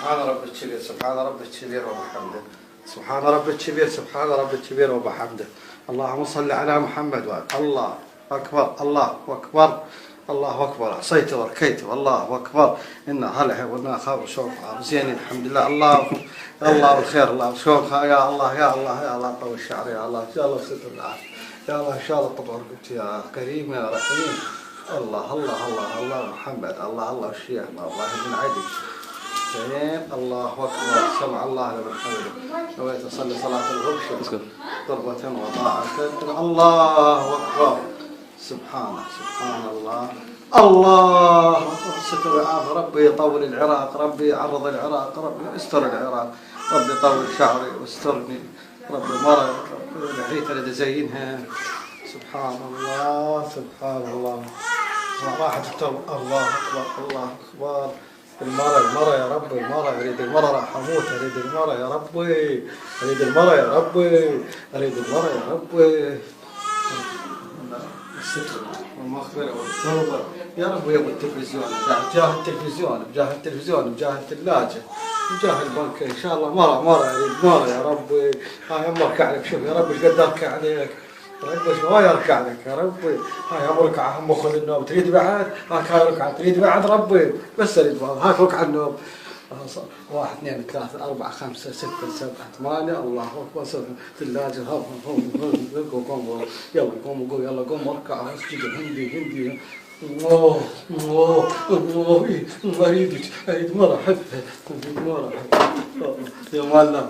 سبحان رب الكبير سبحان رب الكبير وبحمده. سبحان رب الكبير سبحان رب الكبير وبحمده. اللهم صل على محمد وعلى الله أكبر الله أكبر الله أكبر. عصيت وركيت والله أكبر. إنا هلا وإنا خاب شوف زين الحمد لله. الله بالخير الله شوف يا الله يا الله يا الله طول الشعر يا الله إن شاء الله ستر العافية يا الله إن شاء الله طول رقبتي يا كريم يا رحيم. الله الله الله الله محمد الله الله الشيخ الله بن عدي زين. الله أكبر سمع الله لمن حمده. نويت أصلي صلاة الغبش ضربة وطاعة. الله أكبر. سبحان الله الله ستر العافية. ربي يطول العراق ربي يعرض العراق ربي يستر العراق ربي يطول شعري واسترني ربي مرة لحيتها اللي زينها. سبحان الله سبحان الله. راحت التوبة. الله أكبر الله أكبر. المرة يا ربي المرة أريد المرة راح أموت. أريد المرة يا ربي أريد المرة يا ربي أريد المرة يا ربي. الستر والمغفرة والتوبة يا رب. يوم التلفزيون بجاه التلفزيون بجاه التلفزيون بجاه الثلاجة بجاه البنك إن شاء الله مرة أريد مرة يا ربي. هاي أمرك عليك شوف يا ربي ايش قد أركع عليك ربي ما يركع لك يا ربي. هاي أمرك هم خذ النوم تريد بعد هاك هاي ركعة تريد بعد ربي بس أريد هاك ركعة النوم. 1 2 3 4 5 6 7 8 الله أكبر. ثلاجة قوم يلا قوم قوم يلا قوم اركع اسجد هندي. الله اريد مرة احبها يا مالا.